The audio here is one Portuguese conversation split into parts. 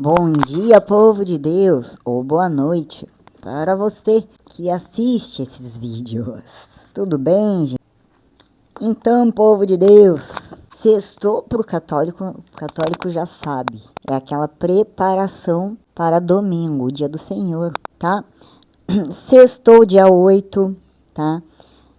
Bom dia, povo de Deus, ou boa noite para você que assiste esses vídeos. Tudo bem, gente? Então, povo de Deus, sextou pro católico, o católico já sabe. É aquela preparação para domingo, o dia do Senhor, tá? Sextou dia 8, tá?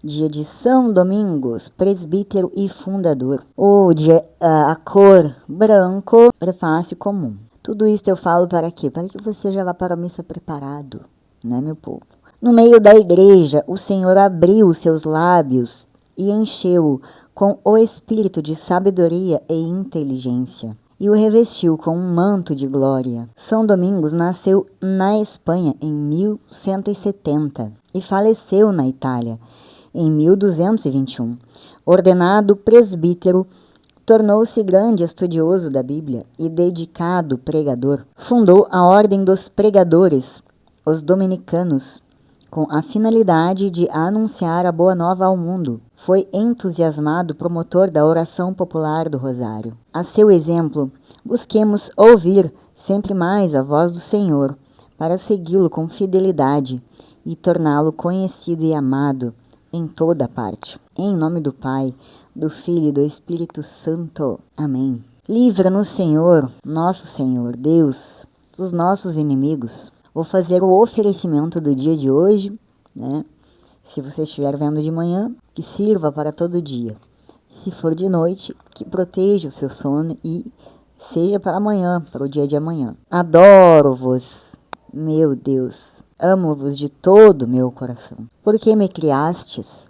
Dia de São Domingos, presbítero e fundador. O dia, a cor branco, prefácio comum. Tudo isso eu falo para quê? Para que você já vá para a missa preparado, né, meu povo? No meio da igreja, o Senhor abriu os seus lábios e encheu-o com o espírito de sabedoria e inteligência, e o revestiu com um manto de glória. São Domingos nasceu na Espanha em 1170 e faleceu na Itália em 1221. Ordenado presbítero, tornou-se grande estudioso da Bíblia e dedicado pregador. Fundou a Ordem dos Pregadores, os dominicanos, com a finalidade de anunciar a boa nova ao mundo. Foi entusiasmado promotor da oração popular do Rosário. A seu exemplo, busquemos ouvir sempre mais a voz do Senhor, para segui-lo com fidelidade e torná-lo conhecido e amado em toda parte. Em nome do Pai, do Filho e do Espírito Santo. Amém. Livra-nos, Senhor, nosso Senhor, Deus, dos nossos inimigos. Vou fazer o oferecimento do dia de hoje, né? Se você estiver vendo de manhã, que sirva para todo dia. Se for de noite, que proteja o seu sono e seja para amanhã, para o dia de amanhã. Adoro-vos, meu Deus. Amo-vos de todo o meu coração. Porque me criastes,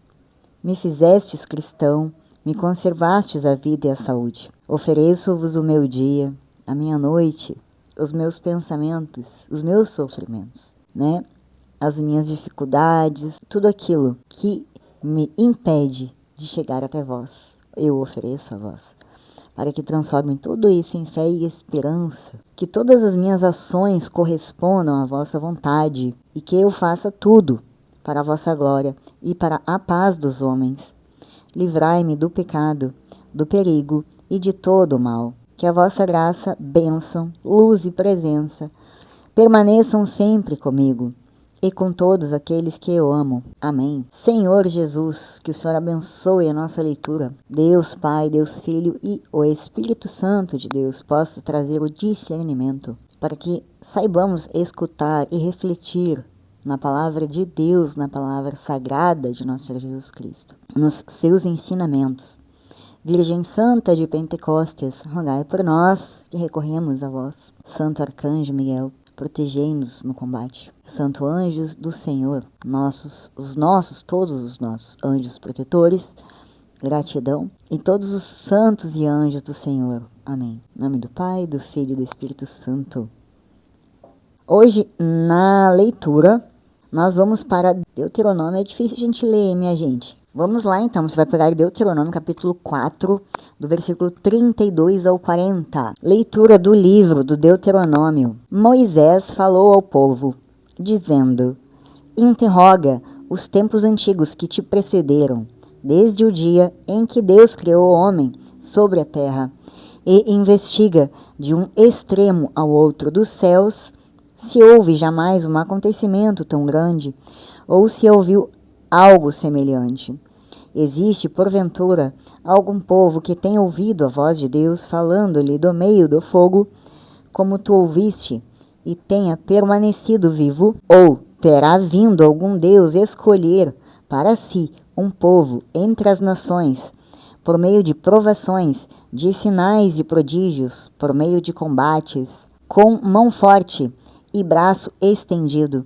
me fizestes cristão, me conservastes a vida e a saúde. Ofereço-vos o meu dia, a minha noite, os meus pensamentos, os meus sofrimentos, né? As minhas dificuldades, tudo aquilo que me impede de chegar até vós, eu ofereço a vós, para que transformem tudo isso em fé e esperança, que todas as minhas ações correspondam à vossa vontade e que eu faça tudo para a vossa glória e para a paz dos homens. Livrai-me do pecado, do perigo e de todo o mal. Que a vossa graça, bênção, luz e presença permaneçam sempre comigo e com todos aqueles que eu amo. Amém. Senhor Jesus, que o Senhor abençoe a nossa leitura. Deus Pai, Deus Filho e o Espírito Santo de Deus possa trazer o discernimento para que saibamos escutar e refletir na palavra de Deus, na palavra sagrada de nosso Senhor Jesus Cristo, nos seus ensinamentos. Virgem Santa de Pentecostes, rogai por nós que recorremos a vós. Santo Arcanjo Miguel, protegei-nos no combate. Santo anjo do Senhor, todos os nossos anjos protetores, gratidão. E todos os santos e anjos do Senhor. Amém. Em nome do Pai, do Filho e do Espírito Santo. Hoje, na leitura, nós vamos para Deuteronômio. É difícil a gente ler, minha gente. Vamos lá, então. Você vai pegar Deuteronômio, capítulo 4, do versículo 32 ao 40. Leitura do livro do Deuteronômio. Moisés falou ao povo, dizendo: interroga os tempos antigos que te precederam, desde o dia em que Deus criou o homem sobre a terra, e investiga de um extremo ao outro dos céus se houve jamais um acontecimento tão grande, ou se ouviu algo semelhante. Existe, porventura, algum povo que tenha ouvido a voz de Deus falando-lhe do meio do fogo, como tu ouviste, e tenha permanecido vivo? Ou terá vindo algum Deus escolher para si um povo entre as nações, por meio de provações, de sinais e prodígios, por meio de combates, com mão forte e braço estendido,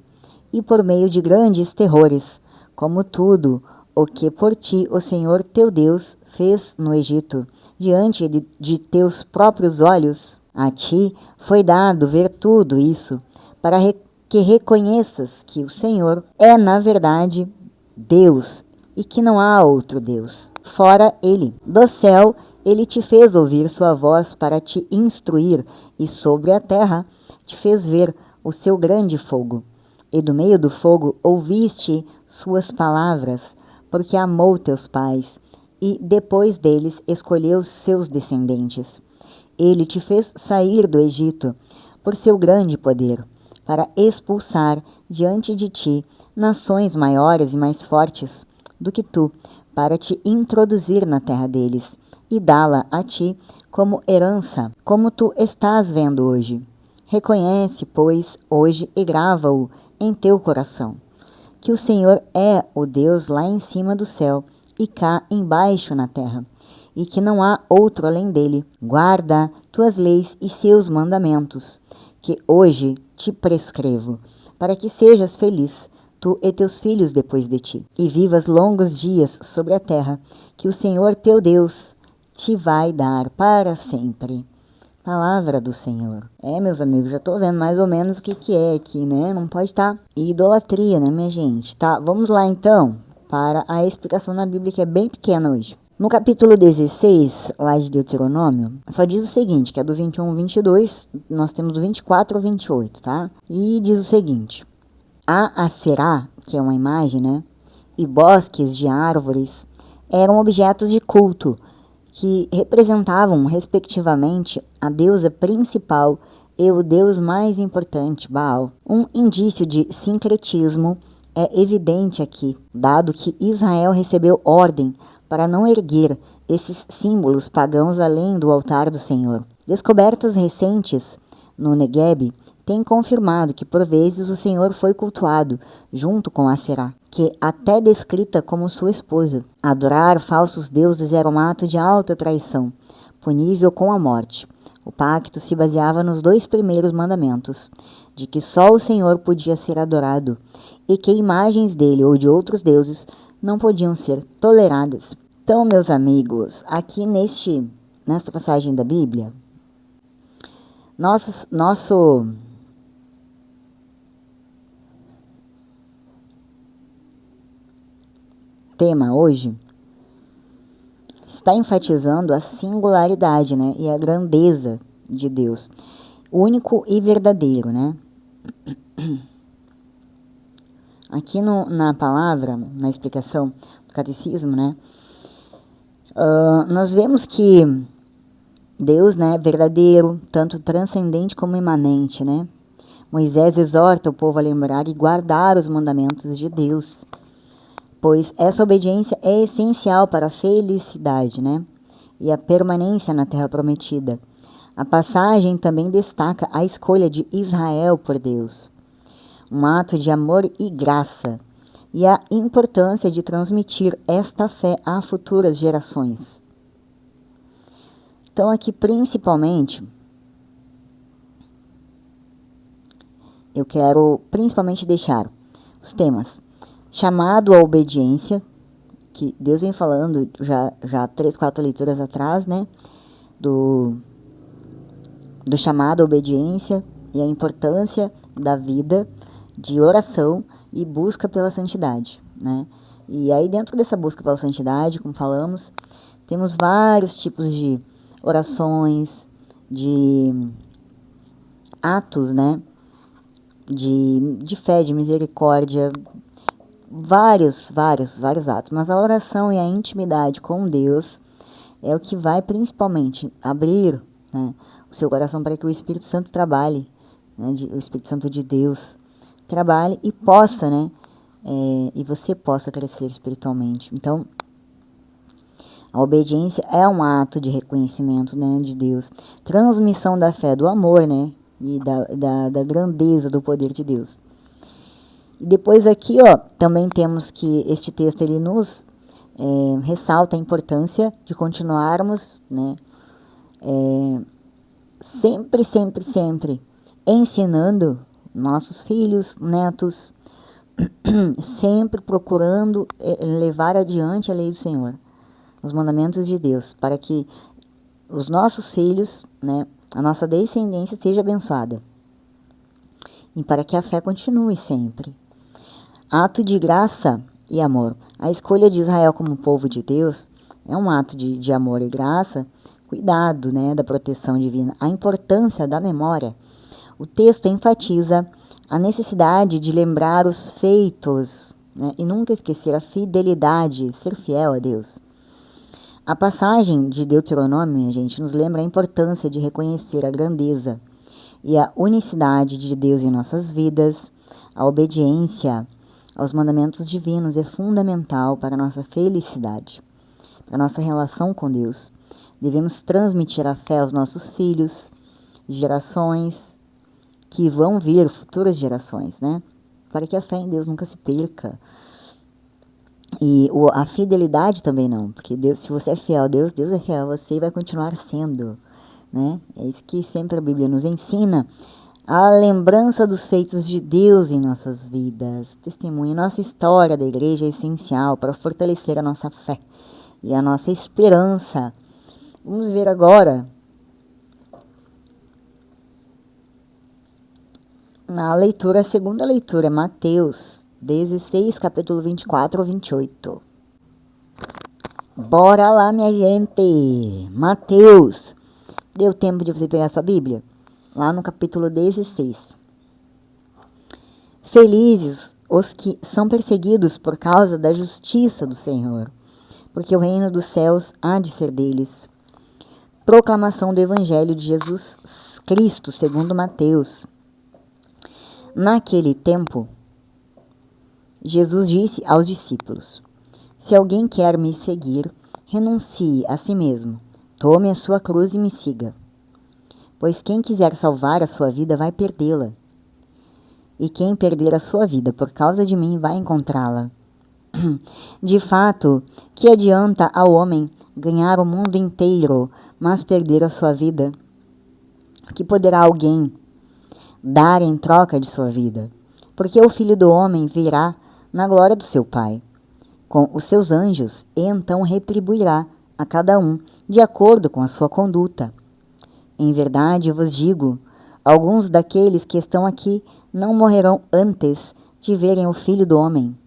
e por meio de grandes terrores, como tudo o que por ti o Senhor teu Deus fez no Egito, diante de teus próprios olhos? A ti foi dado ver tudo isso, para que reconheças que o Senhor é, na verdade, Deus, e que não há outro Deus fora Ele. Do céu Ele te fez ouvir sua voz para te instruir, e sobre a terra te fez ver o seu grande fogo. E do meio do fogo ouviste suas palavras, porque amou teus pais, e depois deles escolheu seus descendentes. Ele te fez sair do Egito, por seu grande poder, para expulsar diante de ti nações maiores e mais fortes do que tu, para te introduzir na terra deles e dá-la a ti como herança, como tu estás vendo hoje. Reconhece, pois, hoje e grava-o em teu coração, que o Senhor é o Deus lá em cima do céu e cá embaixo na terra, e que não há outro além dele. Guarda tuas leis e seus mandamentos, que hoje te prescrevo, para que sejas feliz, tu e teus filhos depois de ti, e vivas longos dias sobre a terra, que o Senhor teu Deus te vai dar para sempre. Palavra do Senhor. Meus amigos, já tô vendo mais ou menos o que é aqui, né? Não pode estar idolatria, né, minha gente? Tá, vamos lá então para a explicação na Bíblia, que é bem pequena hoje. No capítulo 16, lá de Deuteronômio, só diz o seguinte, que é do 21 ao 22, nós temos do 24 ao 28, tá? E diz o seguinte: a Aserá, que é uma imagem, né? E bosques de árvores eram objetos de culto, que representavam, respectivamente, a deusa principal e o deus mais importante, Baal. Um indício de sincretismo é evidente aqui, dado que Israel recebeu ordem para não erguer esses símbolos pagãos além do altar do Senhor. Descobertas recentes no Negueb têm confirmado que por vezes o Senhor foi cultuado junto com Aserá, que até descrita como sua esposa. Adorar falsos deuses era um ato de alta traição, punível com a morte. O pacto se baseava nos 2 primeiros mandamentos, de que só o Senhor podia ser adorado e que imagens dele ou de outros deuses não podiam ser toleradas. Então, meus amigos, aqui nesta passagem da Bíblia, nosso tema hoje está enfatizando a singularidade, né, e a grandeza de Deus, único e verdadeiro, né? Aqui na palavra, na explicação do catecismo, né, nós vemos que Deus, né, verdadeiro, tanto transcendente como imanente, né? Moisés exorta o povo a lembrar e guardar os mandamentos de Deus, pois essa obediência é essencial para a felicidade, né, e a permanência na terra prometida. A passagem também destaca a escolha de Israel por Deus, um ato de amor e graça, e a importância de transmitir esta fé a futuras gerações. Então aqui principalmente, eu quero principalmente deixar os temas: chamado à obediência, que Deus vem falando já 3, 4 leituras atrás, né, do chamado à obediência e a importância da vida de oração e busca pela santidade, né? E aí dentro dessa busca pela santidade, como falamos, temos vários tipos de orações, de atos, né, de fé, de misericórdia, vários atos, mas a oração e a intimidade com Deus é o que vai principalmente abrir, né, o seu coração para que o Espírito Santo trabalhe, né, o Espírito Santo de Deus trabalhe e possa, né, e você possa crescer espiritualmente. Então, a obediência é um ato de reconhecimento, né, de Deus, transmissão da fé, do amor, né, e da grandeza do poder de Deus. E depois aqui, ó, também temos que este texto ele nos ressalta a importância de continuarmos, né, sempre ensinando nossos filhos, netos, sempre procurando levar adiante a lei do Senhor, os mandamentos de Deus, para que os nossos filhos, né, a nossa descendência seja abençoada e para que a fé continue sempre. Ato de graça e amor. A escolha de Israel como povo de Deus é um ato de amor e graça, cuidado, né, da proteção divina, a importância da memória. O texto enfatiza a necessidade de lembrar os feitos, né, e nunca esquecer a fidelidade, ser fiel a Deus. A passagem de Deuteronômio, gente, nos lembra a importância de reconhecer a grandeza e a unicidade de Deus em nossas vidas. A obediência aos mandamentos divinos é fundamental para a nossa felicidade, para a nossa relação com Deus. Devemos transmitir a fé aos nossos filhos, gerações que vão vir, futuras gerações, né? Para que a fé em Deus nunca se perca. E a fidelidade também não, porque Deus, se você é fiel a Deus, Deus é fiel a você e vai continuar sendo, né? É isso que sempre a Bíblia nos ensina. A lembrança dos feitos de Deus em nossas vidas, testemunho, nossa história da igreja é essencial para fortalecer a nossa fé e a nossa esperança. Vamos ver agora na leitura, a segunda leitura, Mateus 16, capítulo 24 ao 28. Bora lá, minha gente! Mateus! Deu tempo de você pegar sua Bíblia? Lá no capítulo 16. Felizes os que são perseguidos por causa da justiça do Senhor, porque o reino dos céus há de ser deles. Proclamação do Evangelho de Jesus Cristo, segundo Mateus. Naquele tempo, Jesus disse aos discípulos: se alguém quer me seguir, renuncie a si mesmo, tome a sua cruz e me siga. Pois quem quiser salvar a sua vida vai perdê-la, e quem perder a sua vida por causa de mim vai encontrá-la. De fato, que adianta ao homem ganhar o mundo inteiro, mas perder a sua vida? Que poderá alguém dar em troca de sua vida? Porque o Filho do Homem virá na glória do seu Pai, com os seus anjos, e então retribuirá a cada um de acordo com a sua conduta. Em verdade, eu vos digo, alguns daqueles que estão aqui não morrerão antes de verem o Filho do Homem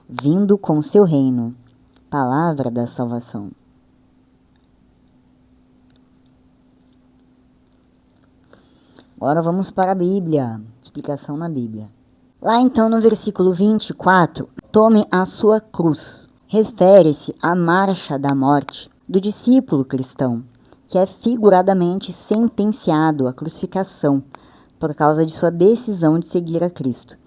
vindo com seu reino. Palavra da salvação. Agora vamos para a Bíblia. Explicação na Bíblia. Lá então no versículo 24, tome a sua cruz. Refere-se à marcha da morte do discípulo cristão, que é figuradamente sentenciado à crucificação por causa de sua decisão de seguir a Cristo.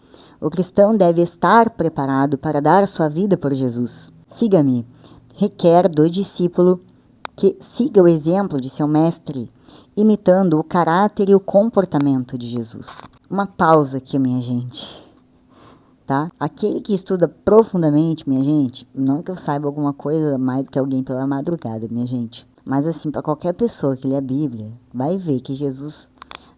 O cristão deve estar preparado para dar sua vida por Jesus. Siga-me requer do discípulo que siga o exemplo de seu mestre, imitando o caráter e o comportamento de Jesus. Uma pausa aqui, minha gente. Tá? Aquele que estuda profundamente, minha gente, não que eu saiba alguma coisa mais do que alguém pela madrugada, minha gente, mas assim, para qualquer pessoa que lê a Bíblia, vai ver que Jesus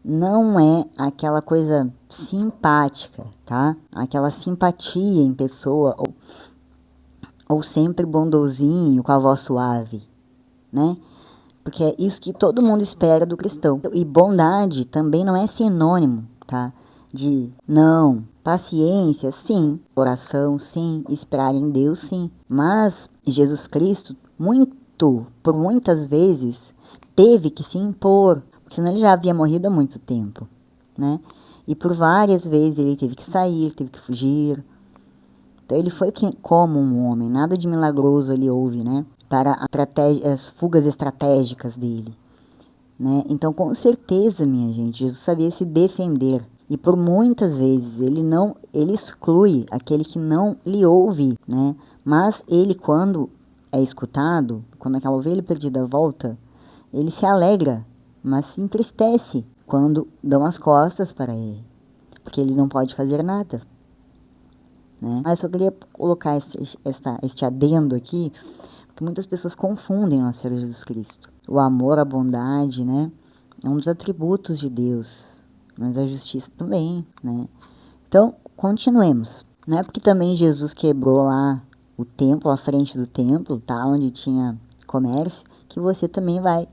não é aquela coisa simpática, tá? Aquela simpatia em pessoa, ou sempre bondosinho, com a voz suave, né? Porque é isso que todo mundo espera do cristão. E bondade também não é sinônimo, tá? De não, paciência, sim, oração, sim, esperar em Deus, sim. Mas Jesus Cristo, por muitas vezes, teve que se impor, porque senão ele já havia morrido há muito tempo, né? E por várias vezes ele teve que sair, teve que fugir. Então ele foi como um homem, nada de milagroso ele houve, né? Para as fugas estratégicas dele, né? Então com certeza, minha gente, Jesus sabia se defender. E por muitas vezes ele exclui aquele que não lhe ouve, né? Mas ele, quando é escutado, quando aquela ovelha perdida volta, ele se alegra, mas se entristece quando dão as costas para ele, porque ele não pode fazer nada, né? Mas eu queria colocar este adendo aqui, porque muitas pessoas confundem nosso Senhor Jesus Cristo. O amor, a bondade, né? É um dos atributos de Deus, mas a justiça também, né? Então, continuemos. Não é porque também Jesus quebrou lá o templo, a frente do templo, tá? Onde tinha comércio, que você também vai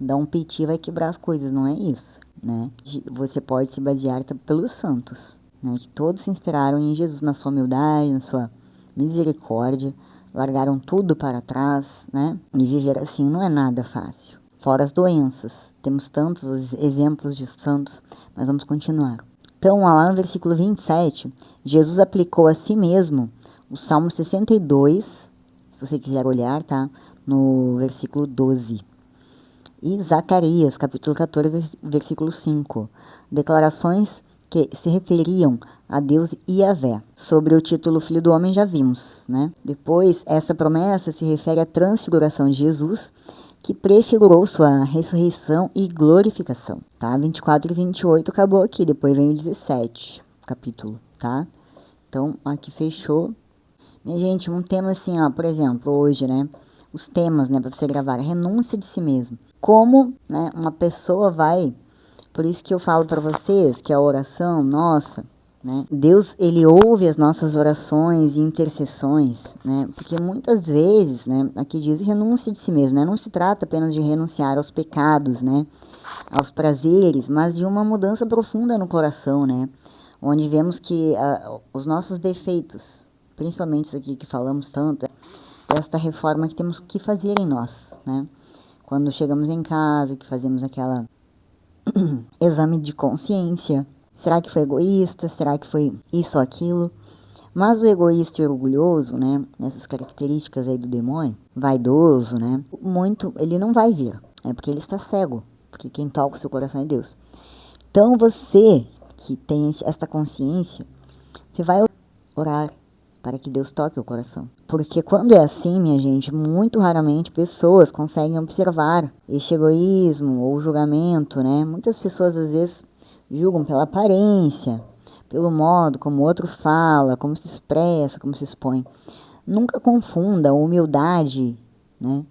dar um piti e vai quebrar as coisas, não é isso, né? Você pode se basear pelos santos, né? Que todos se inspiraram em Jesus na sua humildade, na sua misericórdia, largaram tudo para trás, né? E viver assim não é nada fácil. Fora as doenças, temos tantos exemplos de santos, mas vamos continuar. Então, lá no versículo 27, Jesus aplicou a si mesmo o Salmo 62, se você quiser olhar, tá? No versículo 12. E Zacarias, capítulo 14, versículo 5. Declarações que se referiam a Deus e Yahvé. Sobre o título Filho do Homem já vimos, né? Depois, essa promessa se refere à transfiguração de Jesus, que prefigurou sua ressurreição e glorificação, tá? 24 e 28 acabou aqui, depois vem o 17 capítulo, tá? Então, aqui fechou. Minha gente, um tema assim, ó, por exemplo, hoje, né? Os temas, né, para você gravar, renúncia de si mesmo. Como, né, uma pessoa vai... Por isso que eu falo para vocês que a oração nossa, né, Deus, ele ouve as nossas orações e intercessões, né, porque muitas vezes, né, aqui diz renúncia de si mesmo, né, não se trata apenas de renunciar aos pecados, né, aos prazeres, mas de uma mudança profunda no coração, né, onde vemos que os nossos defeitos, principalmente isso aqui que falamos tanto, esta reforma que temos que fazer em nós, né, quando chegamos em casa, que fazemos aquela exame de consciência. Será que foi egoísta? Será que foi isso ou aquilo? Mas o egoísta e orgulhoso, né, essas características aí do demônio, vaidoso, né, muito, ele não vai vir, porque ele está cego, porque quem toca o seu coração é Deus. Então você que tem esta consciência, você vai orar para que Deus toque o coração. Porque quando é assim, minha gente, muito raramente pessoas conseguem observar este egoísmo ou julgamento, né? Muitas pessoas às vezes julgam pela aparência, pelo modo como o outro fala, como se expressa, como se expõe. Nunca confunda a humildade, né,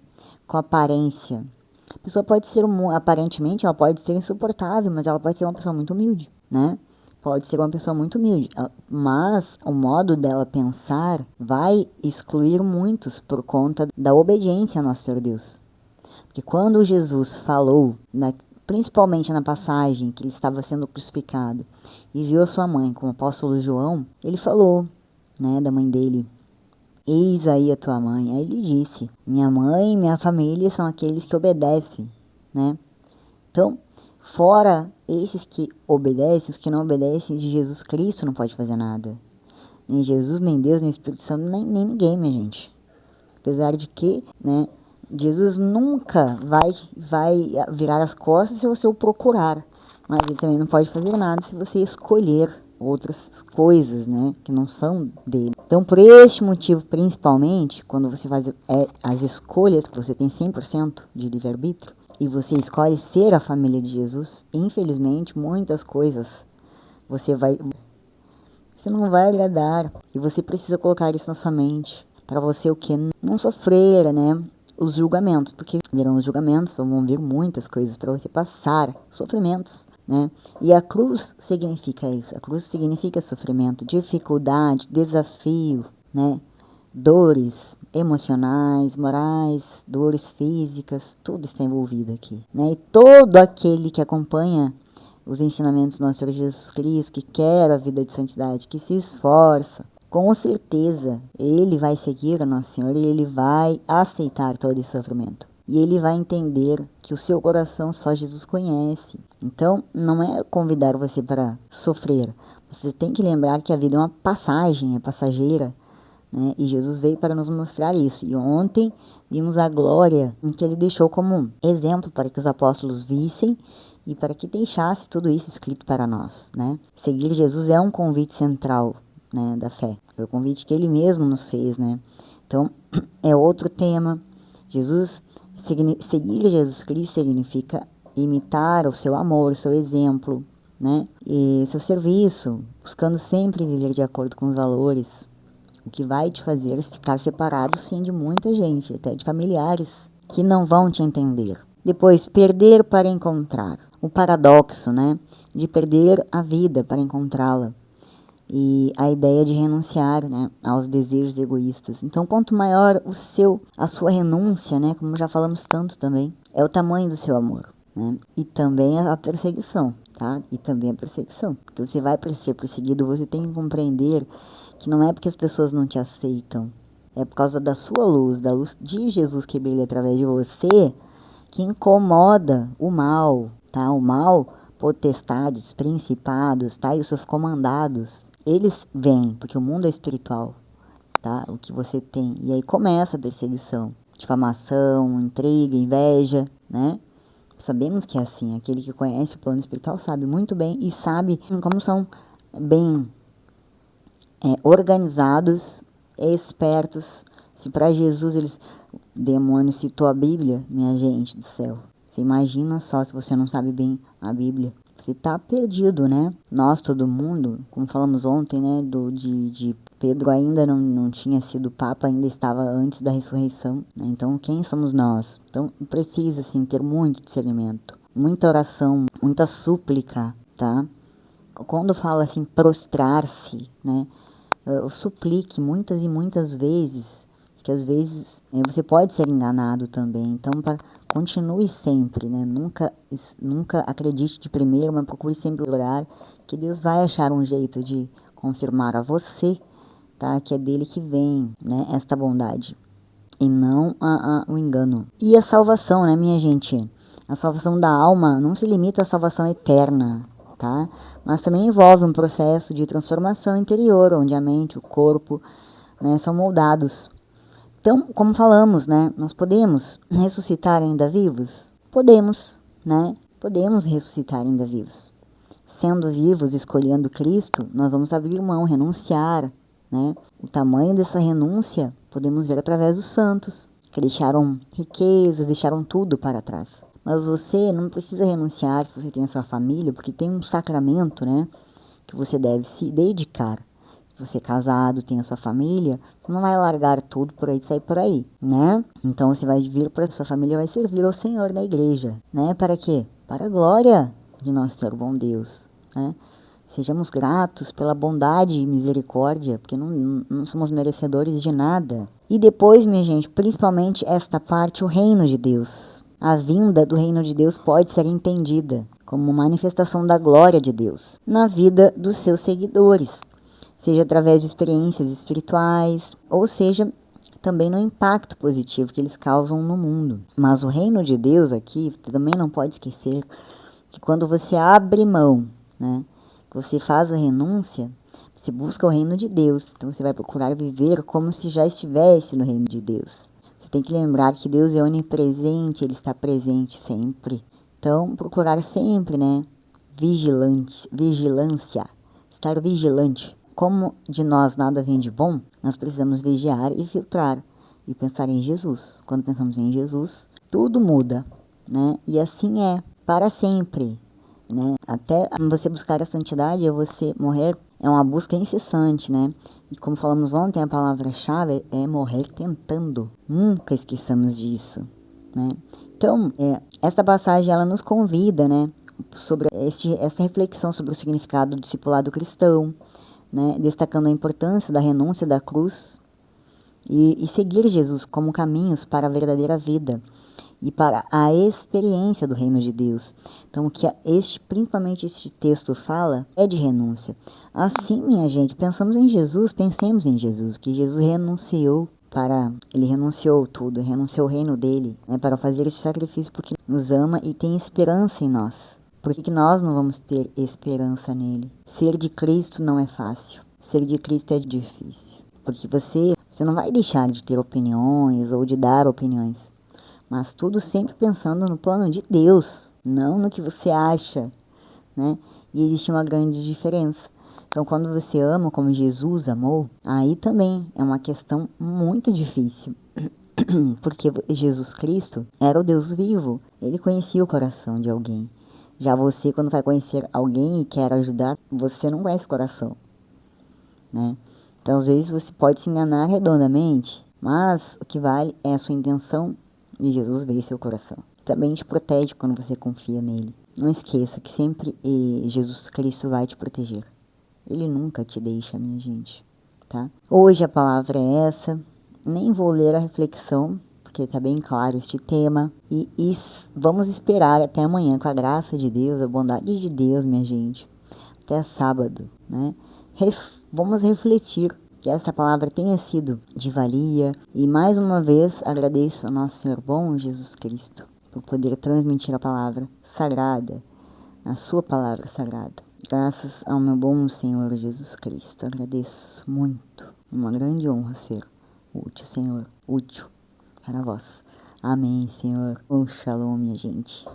com a aparência. A pessoa pode ser, aparentemente, ela pode ser insuportável, mas ela pode ser uma pessoa muito humilde, né? Pode ser uma pessoa muito humilde, mas o modo dela pensar vai excluir muitos por conta da obediência a nosso Senhor Deus. Porque quando Jesus falou, principalmente na passagem que ele estava sendo crucificado, e viu a sua mãe com o apóstolo João, ele falou, né, da mãe dele, eis aí a tua mãe. Aí ele disse, minha mãe e minha família são aqueles que obedecem, né? Então, fora esses que obedecem, os que não obedecem de Jesus Cristo não pode fazer nada. Nem Jesus, nem Deus, nem Espírito Santo, nem ninguém, minha gente. Apesar de que, né, Jesus nunca vai virar as costas se você o procurar. Mas ele também não pode fazer nada se você escolher outras coisas, né, que não são dele. Então, por este motivo, principalmente, quando você faz as escolhas, que você tem 100% de livre-arbítrio, e você escolhe ser a família de Jesus, infelizmente, muitas coisas você não vai agradar. E você precisa colocar isso na sua mente. Para você o que? Não sofrer, né? Os julgamentos. Porque virão os julgamentos, vão vir muitas coisas para você passar. Sofrimentos, né? E a cruz significa isso. A cruz significa sofrimento, dificuldade, desafio, né? Dores emocionais, morais, dores físicas, tudo está envolvido aqui, né? E todo aquele que acompanha os ensinamentos do nosso Senhor Jesus Cristo, que quer a vida de santidade, que se esforça, com certeza ele vai seguir a Nosso Senhor e ele vai aceitar todo esse sofrimento. E ele vai entender que o seu coração só Jesus conhece. Então, não é convidar você para sofrer. Você tem que lembrar que a vida é uma passagem, é passageira, né? E Jesus veio para nos mostrar isso. E ontem vimos a glória em que ele deixou como exemplo para que os apóstolos vissem e para que deixasse tudo isso escrito para nós, né? Seguir Jesus é um convite central, né, da fé. É o convite que ele mesmo nos fez, né? Então, é outro tema. Seguir Jesus Cristo significa imitar o seu amor, o seu exemplo, né? E seu serviço, buscando sempre viver de acordo com os valores. O que vai te fazer ficar separado, sim, de muita gente, até de familiares, que não vão te entender. Depois, perder para encontrar. O paradoxo, né, de perder a vida para encontrá-la. E a ideia de renunciar, né, aos desejos egoístas. Então, quanto maior a sua renúncia, né, como já falamos tanto também, é o tamanho do seu amor, né? E também a perseguição, tá? E também a perseguição. Porque você vai ser perseguido, você tem que compreender que não é porque as pessoas não te aceitam, é por causa da sua luz, da luz de Jesus que brilha através de você, que incomoda o mal, tá? O mal, potestades, principados, tá? E os seus comandados, eles vêm, porque o mundo é espiritual, tá? O que você tem. E aí começa a perseguição, difamação, intriga, inveja, né? Sabemos que é assim. Aquele que conhece o plano espiritual sabe muito bem e sabe como são bem organizados, espertos. Se para Jesus o demônio citou a Bíblia, minha gente do céu. Você imagina só se você não sabe bem a Bíblia. Você tá perdido, né? Nós, todo mundo, como falamos ontem, né? De Pedro ainda não tinha sido Papa, ainda estava antes da ressurreição, né? Então, quem somos nós? Então, precisa, assim, ter muito discernimento, muita oração, muita súplica, tá? Quando fala assim, prostrar-se, né? Suplique muitas e muitas vezes, que às vezes você pode ser enganado também. Então, continue sempre, né? Nunca acredite de primeiro, mas procure sempre orar, que Deus vai achar um jeito de confirmar a você, tá? Que é dele que vem, né? Esta bondade, e não o engano. E a salvação, né, minha gente? A salvação da alma não se limita à salvação eterna, tá? Mas também envolve um processo de transformação interior, onde a mente, o corpo, né, são moldados. Então, como falamos, né, nós podemos ressuscitar ainda vivos? Podemos, né? Podemos ressuscitar ainda vivos. Sendo vivos, escolhendo Cristo, nós vamos abrir mão, renunciar, né? O tamanho dessa renúncia podemos ver através dos santos, que deixaram riquezas, deixaram tudo para trás. Mas você não precisa renunciar se você tem a sua família, porque tem um sacramento, né, que você deve se dedicar. Se você é casado, tem a sua família, você não vai largar tudo por aí e sair por aí, né? Então você vai vir para a sua família, vai servir ao Senhor na igreja, né? Para quê? Para a glória de nosso Senhor bom Deus, né? Sejamos gratos pela bondade e misericórdia, porque não somos merecedores de nada. E depois, minha gente, principalmente esta parte, o reino de Deus. A vinda do reino de Deus pode ser entendida como manifestação da glória de Deus na vida dos seus seguidores, seja através de experiências espirituais, ou seja, também no impacto positivo que eles causam no mundo. Mas o reino de Deus aqui, você também não pode esquecer que quando você abre mão, né, que você faz a renúncia, você busca o reino de Deus. Então você vai procurar viver como se já estivesse no reino de Deus. Você tem que lembrar que Deus é onipresente, Ele está presente sempre. Então, procurar sempre, né, vigilância, estar vigilante. Como de nós nada vem de bom, nós precisamos vigiar e filtrar e pensar em Jesus. Quando pensamos em Jesus, tudo muda, né? E assim é, para sempre, né? Até você buscar a santidade, você morrer, é uma busca incessante, né? E como falamos ontem, a palavra-chave é morrer tentando. Nunca esqueçamos disso, né? Então, esta passagem, ela nos convida, né, sobre essa reflexão sobre o significado do discipulado cristão, né, destacando a importância da renúncia da cruz e seguir Jesus como caminhos para a verdadeira vida e para a experiência do reino de Deus. Então, o que principalmente este texto fala é de renúncia. Assim, minha gente, pensemos em Jesus, pensemos em Jesus, que Jesus ele renunciou tudo, renunciou o reino dele, né, para fazer este sacrifício porque nos ama e tem esperança em nós. Por que nós não vamos ter esperança nele? Ser de Cristo não é fácil. Ser de Cristo é difícil. Porque você não vai deixar de ter opiniões ou de dar opiniões. Mas tudo sempre pensando no plano de Deus, não no que você acha, né? E existe uma grande diferença. Então, quando você ama como Jesus amou, aí também é uma questão muito difícil. Porque Jesus Cristo era o Deus vivo. Ele conhecia o coração de alguém. Já você, quando vai conhecer alguém e quer ajudar, você não conhece o coração, né? Então, às vezes, você pode se enganar redondamente, mas o que vale é a sua intenção e Jesus vê seu coração. Também te protege quando você confia nele. Não esqueça que sempre Jesus Cristo vai te proteger. Ele nunca te deixa, minha gente, tá? Hoje a palavra é essa. Nem vou ler a reflexão, porque está bem claro este tema. E vamos esperar até amanhã, com a graça de Deus, a bondade de Deus, minha gente. Até sábado, né? Vamos refletir que esta palavra tenha sido de valia. E mais uma vez agradeço ao nosso Senhor bom Jesus Cristo por poder transmitir a palavra sagrada, a sua palavra sagrada. Graças ao meu bom Senhor Jesus Cristo. Agradeço muito. Uma grande honra ser útil, Senhor. Útil para vós. Amém, Senhor. Shalom, minha gente.